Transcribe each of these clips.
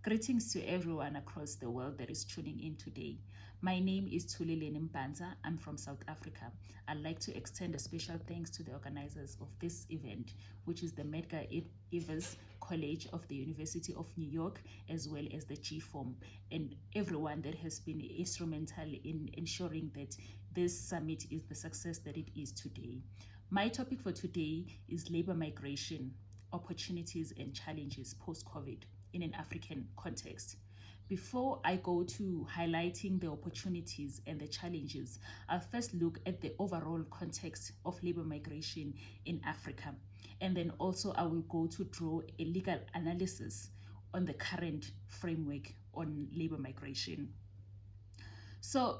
Greetings to everyone across the world that is tuning in today. My name is Thuleleni Mbhansa. I'm from South Africa. I'd like to extend a special thanks to the organizers of this event, which is the Medgar Evers College of the University of New York, as well as the GFOM, and everyone that has been instrumental in ensuring that this summit is the success that it is today. My topic for today is labor migration, opportunities and challenges post-COVID in an African context. Before I go to highlighting the opportunities and the challenges, I'll first look at the overall context of labor migration in Africa. And then also I will go to draw a legal analysis on the current framework on labor migration. So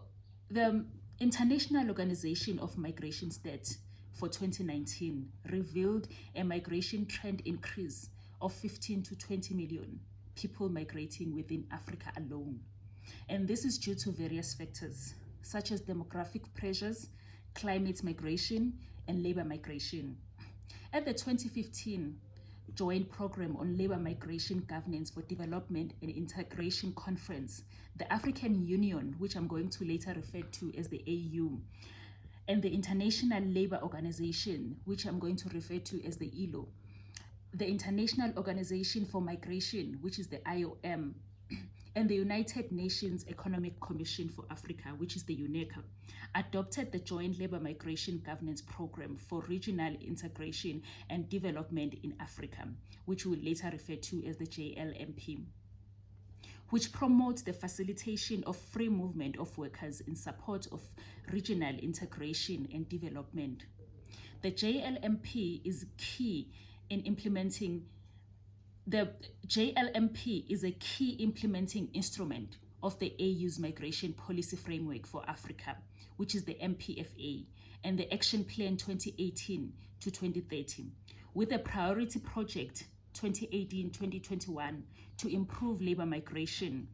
the International Organization of Migration Stats for 2019 revealed a migration trend increase of 15 to 20 million people migrating within Africa alone. And this is due to various factors, such as demographic pressures, climate migration, and labor migration. At the 2015 Joint Program on Labor Migration Governance for Development and Integration Conference, the African Union, which I'm going to later refer to as the AU, and the International Labour Organization, which I'm going to refer to as the ILO, the International Organization for Migration, which is the IOM, and the United Nations Economic Commission for Africa, which is the UNECA, adopted the Joint Labour Migration Governance Program for Regional Integration and Development in Africa, which we will later refer to as the JLMP, which promotes the facilitation of free movement of workers in support of regional integration and development. The JLMP is key in implementing. The JLMP is a key implementing instrument of the AU's Migration Policy Framework for Africa, which is the MPFA, and the Action Plan 2018 to 2030, with a priority project 2018-2021 to improve labor migration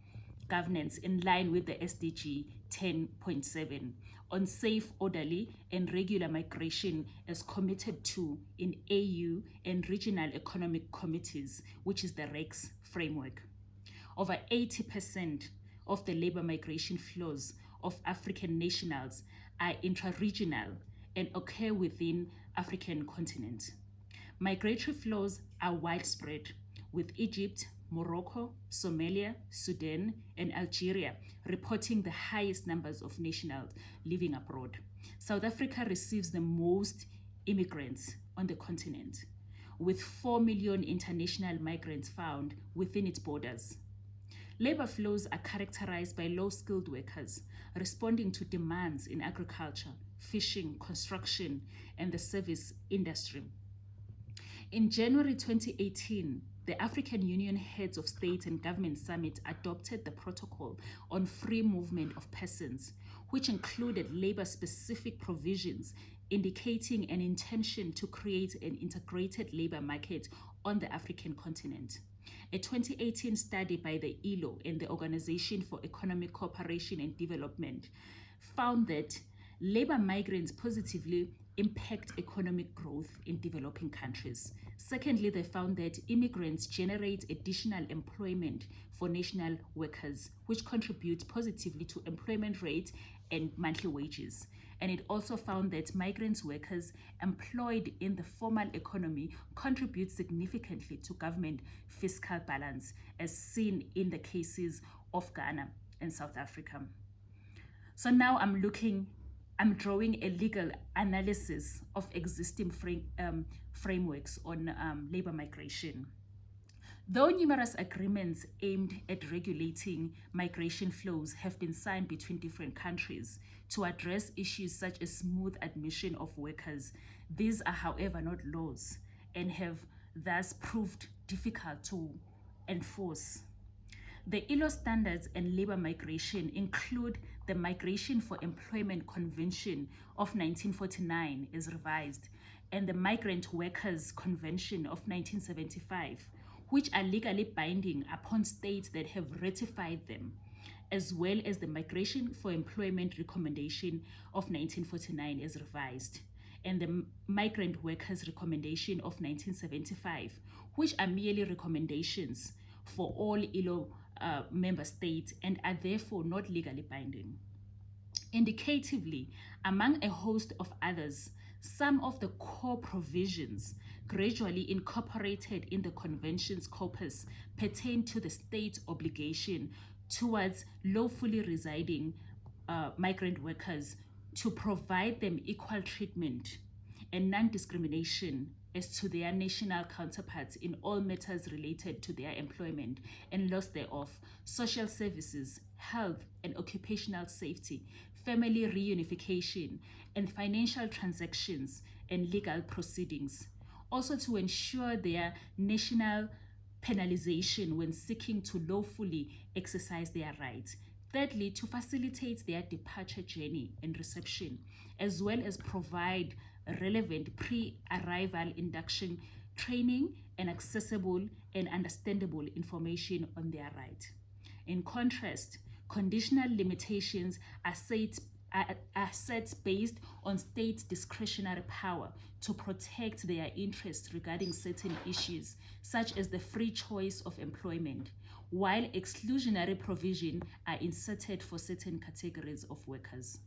governance in line with the SDG 10.7 on safe, orderly, and regular migration as committed to in AU and regional economic committees, which is the REX framework. Over 80% of the labor migration flows of African nationals are intra-regional and occur within African continent. Migratory flows are widespread, with Egypt, Morocco, Somalia, Sudan, and Algeria reporting the highest numbers of nationals living abroad. South Africa receives the most immigrants on the continent, with 4 million international migrants found within its borders. Labor flows are characterized by low-skilled workers responding to demands in agriculture, fishing, construction, and the service industry. In January 2018, the African Union Heads of State and Government Summit adopted the Protocol on Free Movement of Persons, which included labor-specific provisions indicating an intention to create an integrated labor market on the African continent. A 2018 study by the ILO and the Organization for Economic Cooperation and Development found that labor migrants positively impact economic growth in developing countries. Secondly, they found that immigrants generate additional employment for national workers, which contributes positively to employment rate and monthly wages. And it also found that migrant workers employed in the formal economy contribute significantly to government fiscal balance, as seen in the cases of Ghana and South Africa. So now I'm drawing a legal analysis of existing frameworks on labor migration. Though numerous agreements aimed at regulating migration flows have been signed between different countries to address issues such as smooth admission of workers, these are, however, not laws and have thus proved difficult to enforce. The ILO standards and labor migration include the Migration for Employment Convention of 1949 as revised, and the Migrant Workers Convention of 1975, which are legally binding upon states that have ratified them, as well as the Migration for Employment Recommendation of 1949 as revised, and the Migrant Workers Recommendation of 1975, which are merely recommendations for all ILO member states and are therefore not legally binding. Indicatively, among a host of others, some of the core provisions gradually incorporated in the Convention's corpus pertain to the state's obligation towards lawfully residing migrant workers to provide them equal treatment and non-discrimination as to their national counterparts in all matters related to their employment and loss thereof, social services, health and occupational safety, family reunification, and financial transactions and legal proceedings. Also to ensure their national penalization when seeking to lawfully exercise their rights. Thirdly, to facilitate their departure journey and reception, as well as provide relevant pre-arrival induction training and accessible and understandable information on their right. In contrast, conditional limitations are set based on state discretionary power to protect their interests regarding certain issues, such as the free choice of employment, while exclusionary provisions are inserted for certain categories of workers.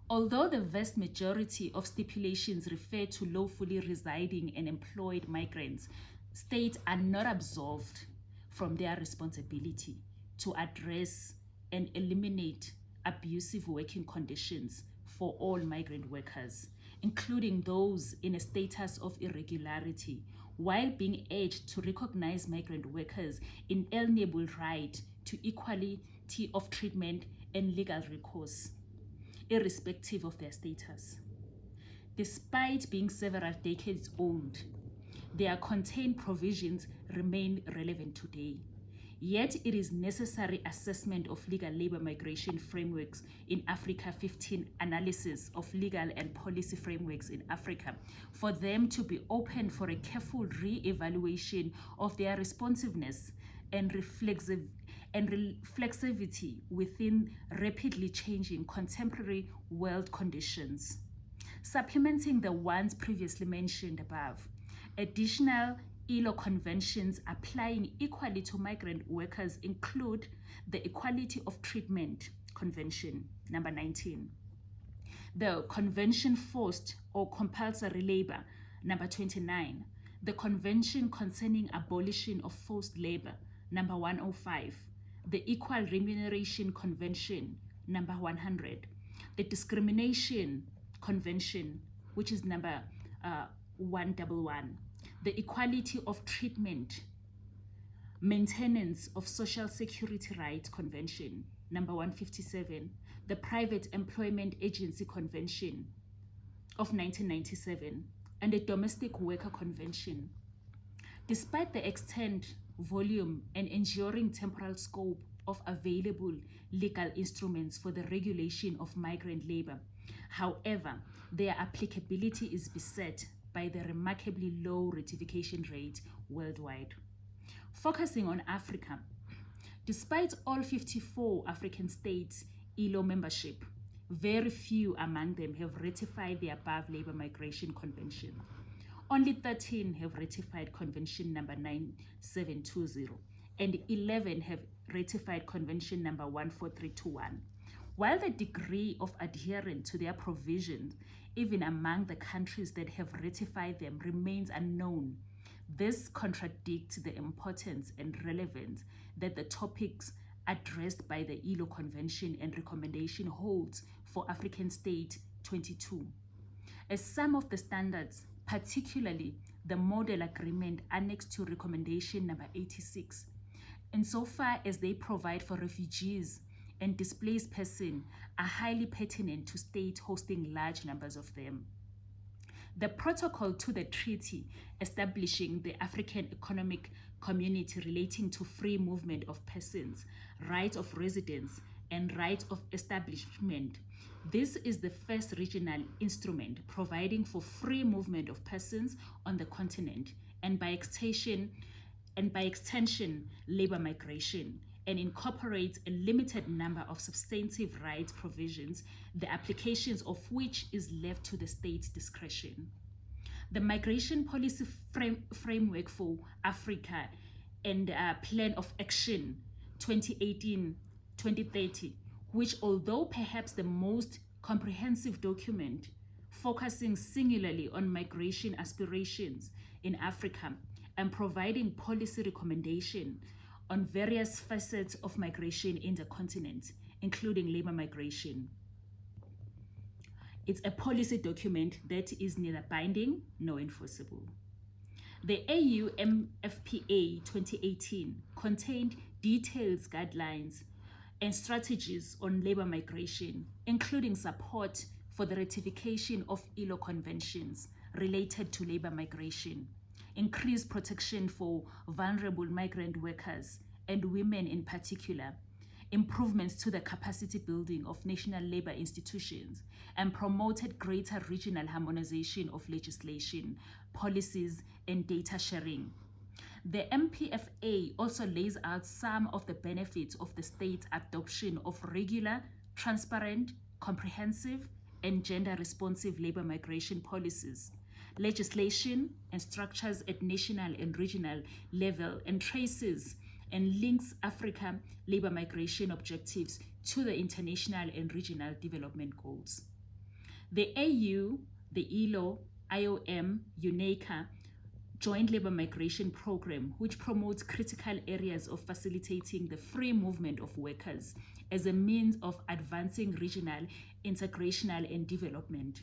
Although the vast majority of stipulations refer to lawfully residing and employed migrants, states are not absolved from their responsibility to address and eliminate abusive working conditions for all migrant workers, including those in a status of irregularity, while being urged to recognize migrant workers' inalienable right to equality of treatment and legal recourse, irrespective of their status. Despite being several decades old, their contained provisions remain relevant today. Yet it is necessary assessment of legal labor migration frameworks in Africa 15 analysis of legal and policy frameworks in Africa for them to be open for a careful re-evaluation of their responsiveness and reflexivity within rapidly changing contemporary world conditions. Supplementing the ones previously mentioned above, additional ILO conventions applying equally to migrant workers include the Equality of Treatment Convention, number 19, the Convention Forced or Compulsory Labor, number 29, the Convention Concerning Abolition of Forced Labor, number 105, the Equal Remuneration Convention, number 100, the Discrimination Convention, which is number 111, the Equality of Treatment, Maintenance of Social Security Rights Convention, number 157, the Private Employment Agency Convention of 1997, and the Domestic Worker Convention. Despite the extent, volume, and enduring temporal scope of available legal instruments for the regulation of migrant labor, however, their applicability is beset by the remarkably low ratification rate worldwide. Focusing on Africa, despite all 54 African states' ILO membership, very few among them have ratified the above Labor Migration Convention. Only 13 have ratified Convention number 9720, and 11 have ratified Convention number 14321. While the degree of adherence to their provisions, even among the countries that have ratified them, remains unknown, this contradicts the importance and relevance that the topics addressed by the ILO Convention and recommendation holds for African State 22. As some of the standards, particularly the Model Agreement annexed to Recommendation number 86, insofar as they provide for refugees and displaced persons, are highly pertinent to states hosting large numbers of them. The protocol to the treaty establishing the African Economic Community relating to free movement of persons, right of residence, and right of establishment. This is the first regional instrument providing for free movement of persons on the continent, and by extension, labor migration, and incorporates a limited number of substantive rights provisions, the applications of which is left to the state's discretion. The migration policy framework for Africa and Plan of Action 2018-2030, which, although perhaps the most comprehensive document focusing singularly on migration aspirations in Africa and providing policy recommendation on various facets of migration in the continent, including labor migration. It's a policy document that is neither binding nor enforceable. The AU MFPA 2018 contained detailed guidelines and strategies on labor migration, including support for the ratification of ILO conventions related to labor migration, increased protection for vulnerable migrant workers and women in particular, improvements to the capacity building of national labor institutions, and promoted greater regional harmonization of legislation, policies, and data sharing. The MPFA also lays out some of the benefits of the state's adoption of regular, transparent, comprehensive, and gender-responsive labor migration policies, legislation, and structures at national and regional level, and traces and links Africa labor migration objectives to the international and regional development goals. The AU, the ILO, IOM, UNECA Joint Labor Migration Program, which promotes critical areas of facilitating the free movement of workers as a means of advancing regional integrational and development.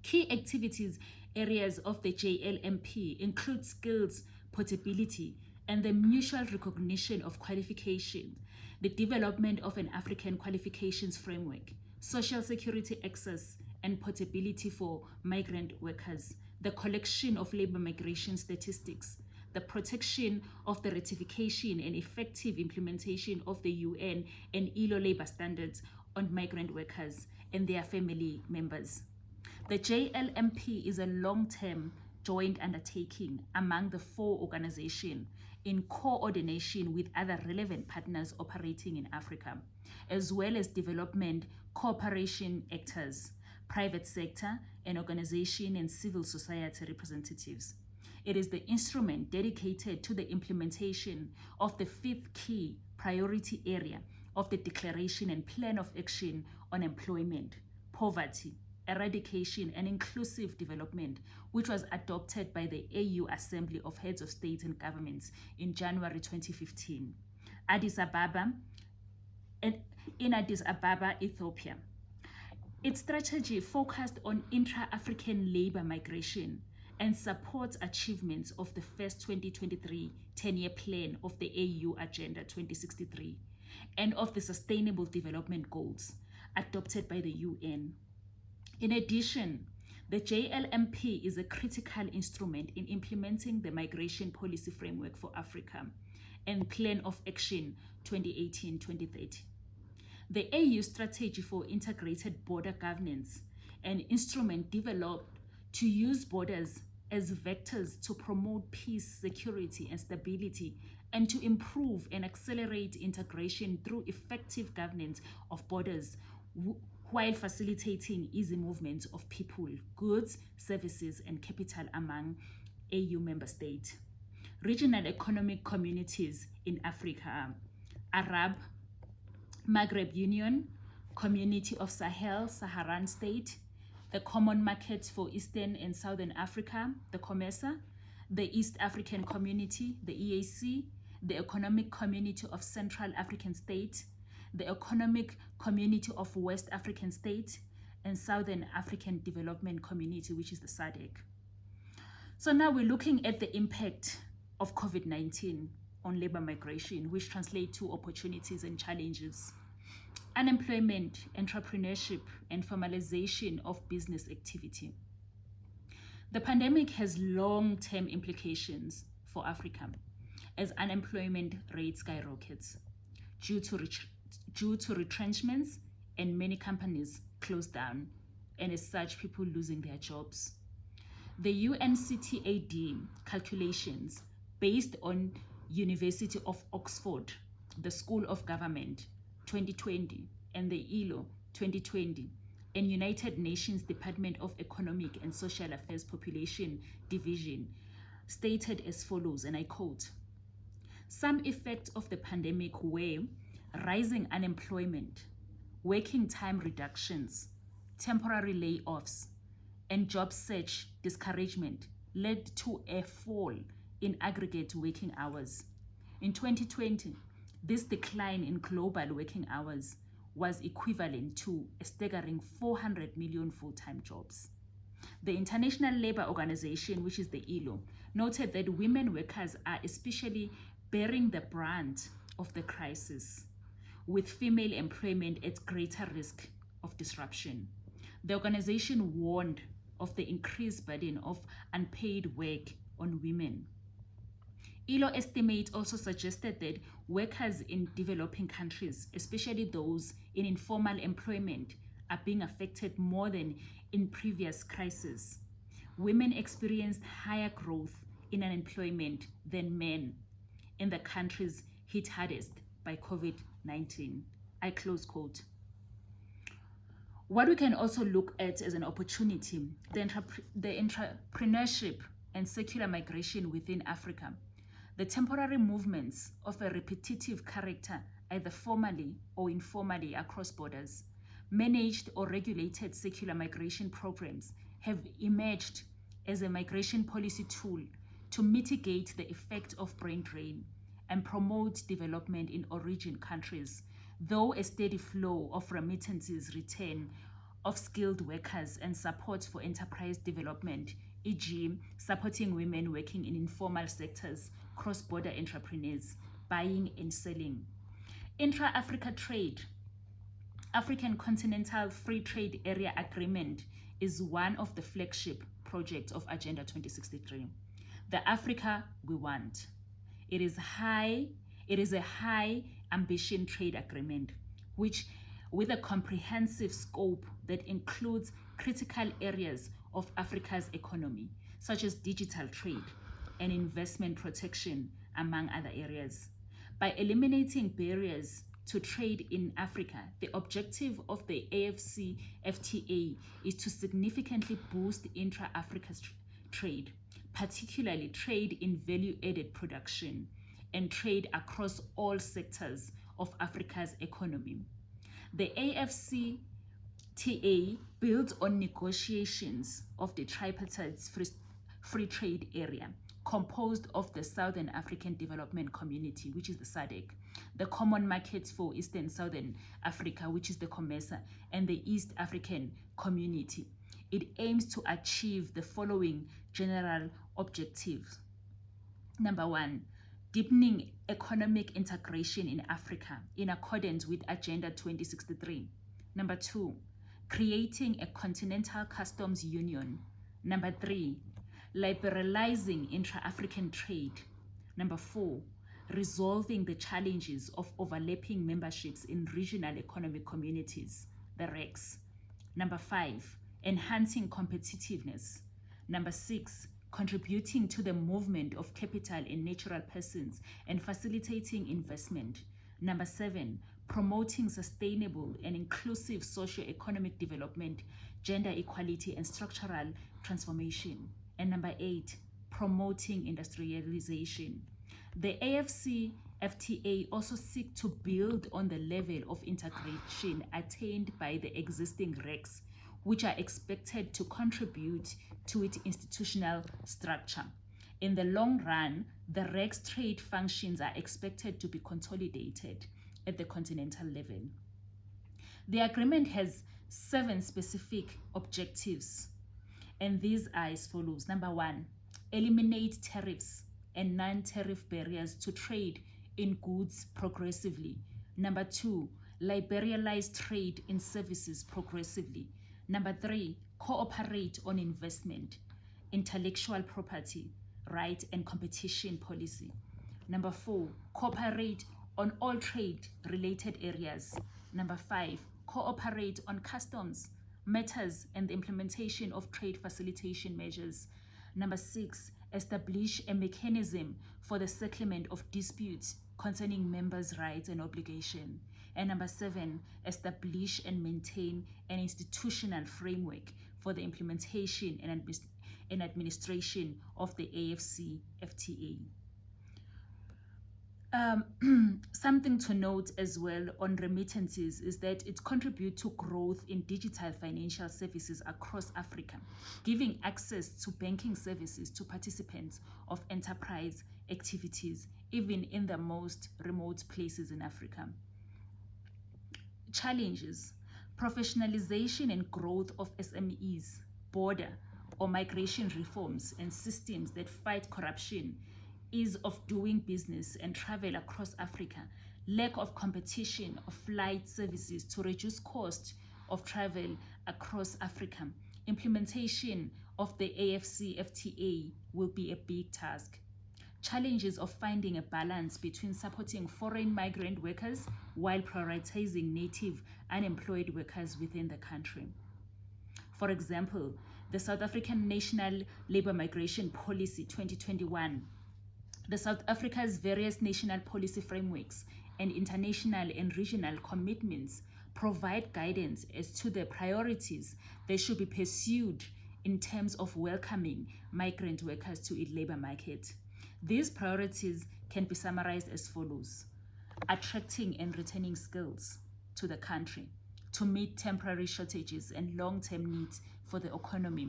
Key activities areas of the JLMP include skills portability and the mutual recognition of qualification, the development of an African qualifications framework, social security access and portability for migrant workers, the collection of labor migration statistics, the protection of the ratification and effective implementation of the UN and ILO labor standards on migrant workers and their family members. The JLMP is a long-term joint undertaking among the four organizations in coordination with other relevant partners operating in Africa, as well as development cooperation actors, private sector, and organization and civil society representatives. It is the instrument dedicated to the implementation of the fifth key priority area of the Declaration and Plan of Action on Employment, Poverty, Eradication, and Inclusive Development, which was adopted by the AU Assembly of Heads of State and Governments in January 2015, in Addis Ababa, Ethiopia. Its strategy focused on intra-African labor migration and supports achievements of the first 2023 10-year plan of the AU Agenda 2063 and of the Sustainable Development Goals adopted by the UN. In addition, the JLMP is a critical instrument in implementing the Migration Policy Framework for Africa and Plan of Action 2018-2030. The AU Strategy for Integrated Border Governance, an instrument developed to use borders as vectors to promote peace, security, and stability, and to improve and accelerate integration through effective governance of borders while facilitating easy movement of people, goods, services, and capital among AU member states. Regional economic communities in Africa, Arab, Maghreb Union, Community of Sahel, Saharan State, the Common Market for Eastern and Southern Africa, the COMESA, the East African Community, the EAC, the Economic Community of Central African State, the Economic Community of West African State, and Southern African Development Community, which is the SADC. So now we're looking at the impact of COVID-19 on labor migration, which translate to opportunities and challenges. Unemployment, entrepreneurship, and formalization of business activity. The pandemic has long-term implications for Africa as unemployment rate skyrockets due to retrenchments and many companies closed down, and as such, people losing their jobs. The UNCTAD calculations based on University of Oxford, the School of Government 2020, and the ILO 2020, and United Nations Department of Economic and Social Affairs Population Division stated as follows, and I quote, Some effects of the pandemic were rising unemployment, working time reductions, temporary layoffs, and job search discouragement led to a fall in aggregate working hours. In 2020, this decline in global working hours was equivalent to a staggering 400 million full-time jobs. The International Labour Organization, which is the ILO, noted that women workers are especially bearing the brunt of the crisis, with female employment at greater risk of disruption. The organization warned of the increased burden of unpaid work on women. ILO estimates also suggested that workers in developing countries, especially those in informal employment, are being affected more than in previous crises. Women experienced higher growth in unemployment than men in the countries hit hardest by COVID-19. I close quote. What we can also look at as an opportunity, the entrepreneurship and secular migration within Africa. The temporary movements of a repetitive character, either formally or informally across borders, managed or regulated secular migration programs have emerged as a migration policy tool to mitigate the effect of brain drain and promote development in origin countries, though a steady flow of remittances return of skilled workers and support for enterprise development, e.g., supporting women working in informal sectors, cross-border entrepreneurs, buying and selling. Intra-Africa trade. African Continental Free Trade Area Agreement is one of the flagship projects of Agenda 2063. The Africa we want. It is a high ambition trade agreement, which with a comprehensive scope that includes critical areas of Africa's economy, such as digital trade and investment protection, among other areas. By eliminating barriers to trade in Africa, the objective of the AFCFTA is to significantly boost intra-Africa's trade, particularly trade in value-added production and trade across all sectors of Africa's economy. The AFCFTA builds on negotiations of the tripartite free trade area, composed of the Southern African Development Community, which is the SADC, the Common Markets for Eastern Southern Africa, which is the COMESA, and the East African Community. It aims to achieve the following general objectives. Number one, deepening economic integration in Africa in accordance with Agenda 2063. Number two, creating a continental customs union. Number three, liberalizing intra-African trade. Number four, resolving the challenges of overlapping memberships in regional economic communities, the RECs. Number five, enhancing competitiveness. Number six, contributing to the movement of capital and natural persons and facilitating investment. Number seven, promoting sustainable and inclusive socio-economic development, gender equality, and structural transformation. And number eight, promoting industrialization. The AFCFTA also seeks to build on the level of integration attained by the existing RECs, which are expected to contribute to its institutional structure. In the long run, the RECs trade functions are expected to be consolidated at the continental level. The agreement has 7 specific objectives, and these are as follows. Number one, eliminate tariffs and non-tariff barriers to trade in goods progressively. Number two, liberalize trade in services progressively. Number three, cooperate on investment, intellectual property, right, and competition policy. Number four, cooperate on all trade-related areas. Number five, cooperate on customs matters and the implementation of trade facilitation measures. Number six, establish a mechanism for the settlement of disputes concerning members' rights and obligations. And number seven, establish and maintain an institutional framework for the implementation and administration of the AFCFTA. Something to note as well on remittances is that it contributes to growth in digital financial services across Africa, giving access to banking services to participants of enterprise activities, even in the most remote places in Africa. Challenges: professionalization and growth of SMEs, border or migration reforms and systems that fight corruption, ease of doing business and travel across Africa, lack of competition of flight services to reduce cost of travel across Africa. Implementation of the AfCFTA will be a big task. Challenges of finding a balance between supporting foreign migrant workers while prioritizing native unemployed workers within the country. For example, the South African National Labour Migration Policy 2021, the South Africa's various national policy frameworks and international and regional commitments provide guidance as to the priorities that should be pursued in terms of welcoming migrant workers to its labor market. These priorities can be summarized as follows: attracting and retaining skills to the country to meet temporary shortages and long-term needs for the economy,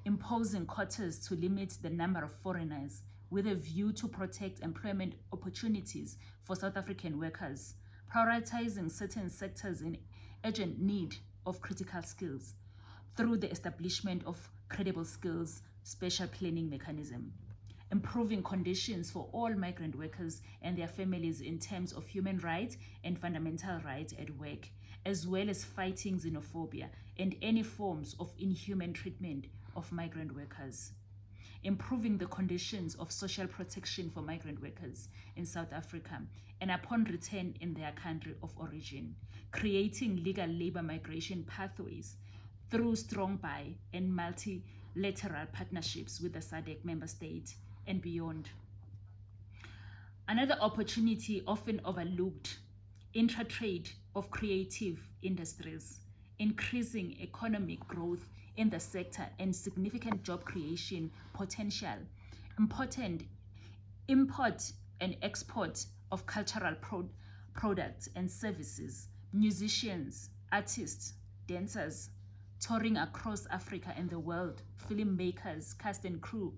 imposing quotas to limit the number of foreigners with a view to protect employment opportunities for South African workers, prioritizing certain sectors in urgent need of critical skills through the establishment of credible skills special planning mechanism, improving conditions for all migrant workers and their families in terms of human rights and fundamental rights at work, as well as fighting xenophobia and any forms of inhuman treatment of migrant workers, improving the conditions of social protection for migrant workers in South Africa and upon return in their country of origin, creating legal labor migration pathways through strong buy and multilateral partnerships with the SADC member state and beyond. Another opportunity often overlooked: intra-trade of creative industries, increasing economic growth in the sector and significant job creation potential, important import and export of cultural products and services, musicians, artists, dancers, touring across Africa and the world, filmmakers, cast and crew,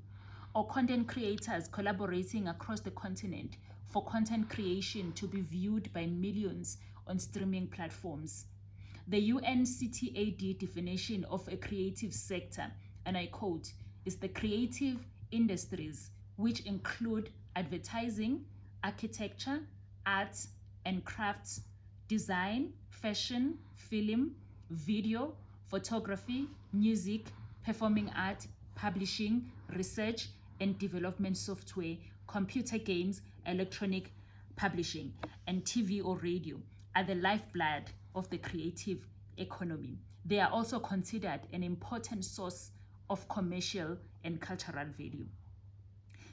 or content creators collaborating across the continent for content creation to be viewed by millions on streaming platforms. The UNCTAD definition of a creative sector, and I quote, is the creative industries which include advertising, architecture, arts and crafts, design, fashion, film, video, photography, music, performing art, publishing, research and development software, computer games, electronic publishing, and TV or radio are the lifeblood of the creative economy. They are also considered an important source of commercial and cultural value.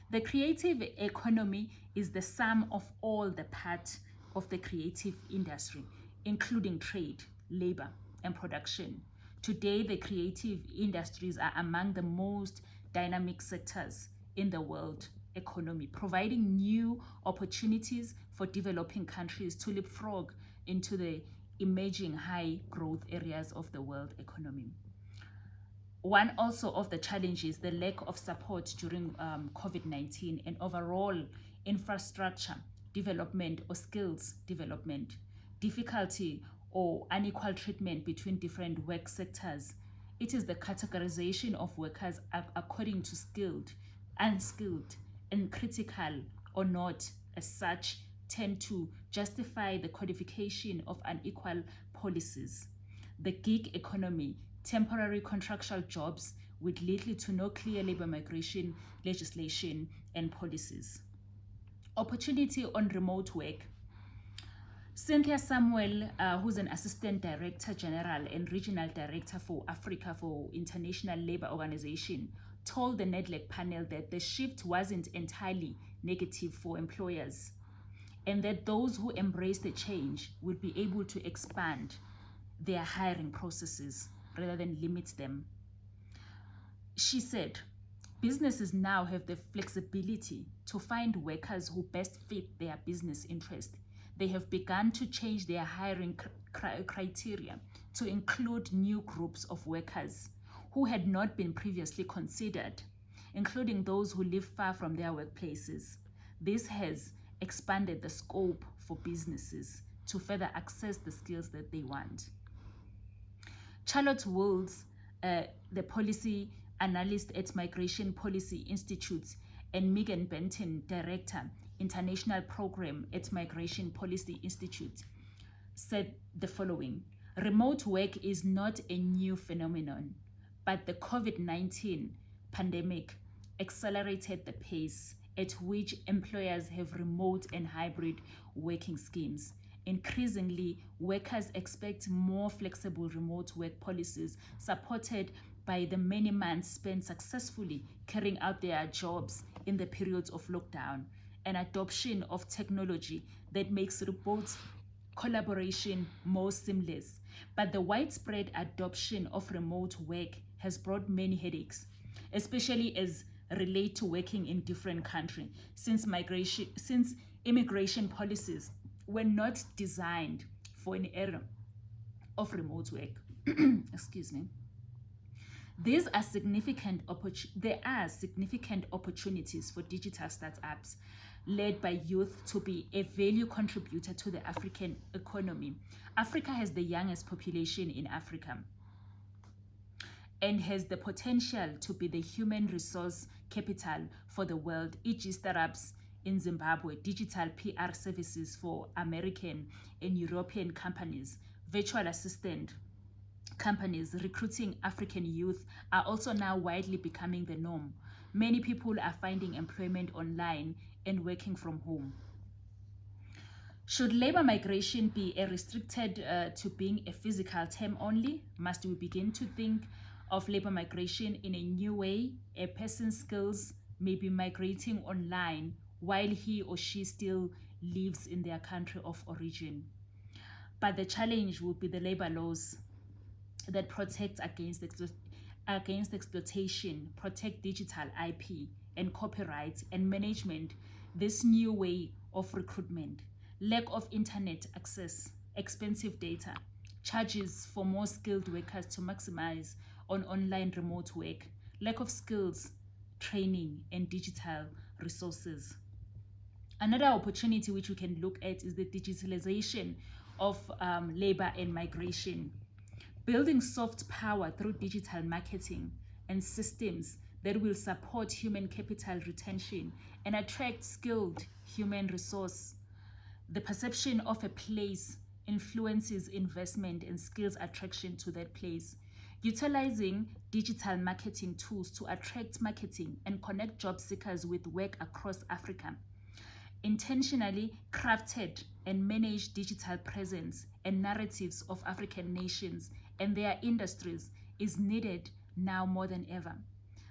The creative economy is the sum of all the parts of the creative industry, including trade, labor, and production. Today, the creative industries are among the most dynamic sectors in the world economy, providing new opportunities for developing countries to leapfrog into the emerging high growth areas of the world economy. One also of the challenges, the lack of support during COVID-19 and overall infrastructure development or skills development, difficulty or unequal treatment between different work sectors. It is the categorization of workers according to skilled, unskilled, and critical or not as such tend to justify the codification of unequal policies. The gig economy, temporary contractual jobs with little to no clear labor migration legislation and policies. Opportunity on remote work. Cynthia Samuel, who's an Assistant Director General and Regional Director for Africa for International Labour Organization, told the NEDLAC panel that the shift wasn't entirely negative for employers and that those who embrace the change would be able to expand their hiring processes rather than limit them. She said, Businesses now have the flexibility to find workers who best fit their business interest. They have begun to change their hiring criteria to include new groups of workers who had not been previously considered, including those who live far from their workplaces. This has expanded the scope for businesses to further access the skills that they want. Charlotte Woods, the policy analyst at Migration Policy Institute, and Megan Benton, director, international program at Migration Policy Institute, said the following: remote work is not a new phenomenon, but the COVID-19 pandemic accelerated the pace at which employers have remote and hybrid working schemes. Increasingly, workers expect more flexible remote work policies supported by the many months spent successfully carrying out their jobs in the periods of lockdown, and adoption of technology that makes remote collaboration more seamless. But the widespread adoption of remote work has brought many headaches, especially as relate to working in different countries, since immigration policies were not designed for an era of remote work. Excuse me. There are significant opportunities for digital startups led by youth to be a value contributor to the African economy. Africa has the youngest population in Africa and has the potential to be the human resource capital for the world, e.g. startups in Zimbabwe, digital PR services for American and European companies, virtual assistant companies recruiting African youth are also now widely becoming the norm. Many people are finding employment online and working from home. Should labor migration be restricted to being a physical term only? Must we begin to think of labor migration in a new way? A person's skills may be migrating online while he or she still lives in their country of origin. But the challenge will be the labor laws that protect against exploitation, protect digital IP and copyright and management this new way of recruitment. Lack of internet access, expensive data, charges for more skilled workers to maximize on online remote work, lack of skills, training, and digital resources. Another opportunity which we can look at is the digitalization of labor and migration. Building soft power through digital marketing and systems that will support human capital retention and attract skilled human resource. The perception of a place influences investment and skills attraction to that place. Utilizing digital marketing tools to attract marketing and connect job seekers with work across Africa. Intentionally crafted and managed digital presence and narratives of African nations and their industries is needed now more than ever.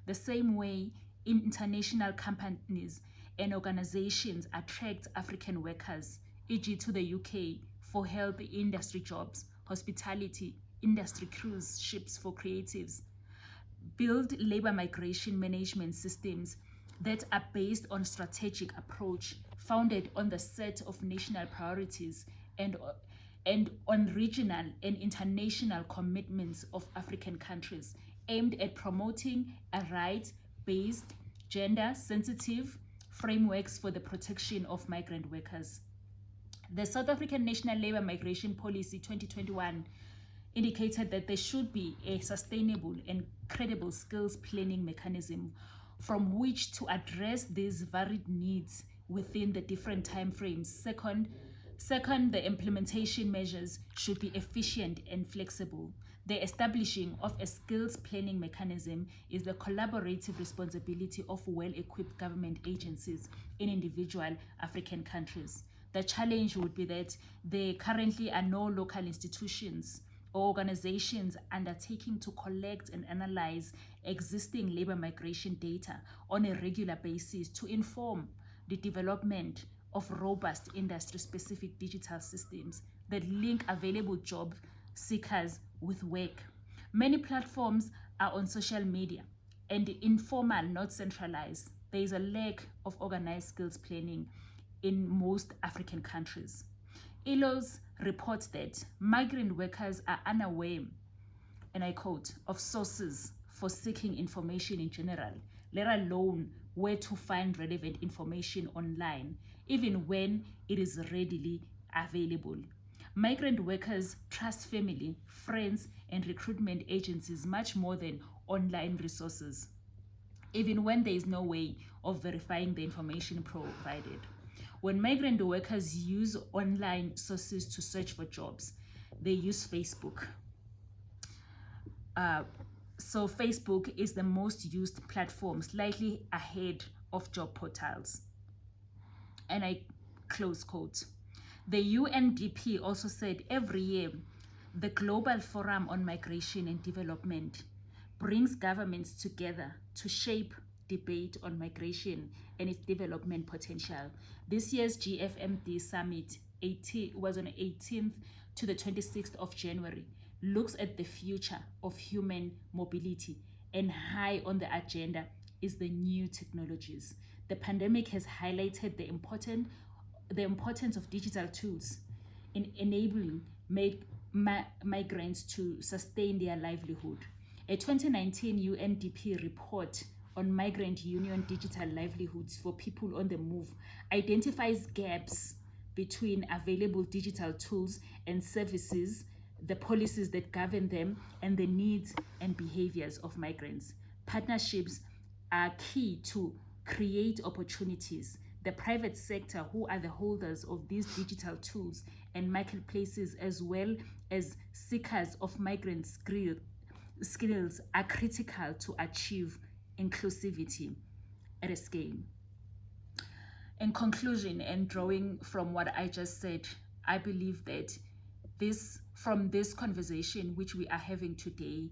The same way international companies and organizations attract African workers, e.g. to the UK for health industry jobs, hospitality, industry cruise ships for creatives. Build labor migration management systems that are based on strategic approach founded on the set of national priorities and on regional and international commitments of African countries aimed at promoting a right-based, gender-sensitive frameworks for the protection of migrant workers. The South African National Labour Migration Policy 2021 indicated that there should be a sustainable and credible skills planning mechanism from which to address these varied needs within the different timeframes. Second, the implementation measures should be efficient and flexible. The establishing of a skills planning mechanism is the collaborative responsibility of well-equipped government agencies in individual African countries. The challenge would be that there currently are no local institutions or organizations undertaking to collect and analyze existing labor migration data on a regular basis to inform the development of robust industry-specific digital systems that link available job seekers with work. Many platforms are on social media, and informal, not centralized. There is a lack of organized skills planning in most African countries. ILO's reports that migrant workers are unaware, and I quote, of sources for seeking information in general, let alone where to find relevant information online, even when it is readily available. Migrant workers trust family, friends, and recruitment agencies much more than online resources, even when there is no way of verifying the information provided. When migrant workers use online sources to search for jobs, they use Facebook. So Facebook is the most used platform, slightly ahead of job portals. And I close quote. The UNDP also said every year, the Global Forum on Migration and Development brings governments together to shape debate on migration and its development potential. This year's GFMD Summit was on the 18th to the 26th of January, looks at the future of human mobility, and high on the agenda is the new technologies. The pandemic has highlighted the importance of digital tools in enabling migrants to sustain their livelihood. A 2019 UNDP report on migrant union digital livelihoods for people on the move identifies gaps between available digital tools and services, the policies that govern them, and the needs and behaviors of migrants. Partnerships are key to create opportunities. The private sector, who are the holders of these digital tools, and marketplaces, as well as seekers of migrant skills, are critical to achieve inclusivity at a scale. In conclusion, and drawing from what I just said, I believe that from this conversation which we are having today,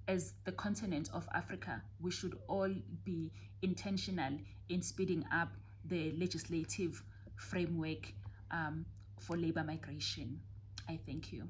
as the continent of Africa, we should all be intentional in speeding up the legislative framework for labor migration. I thank you.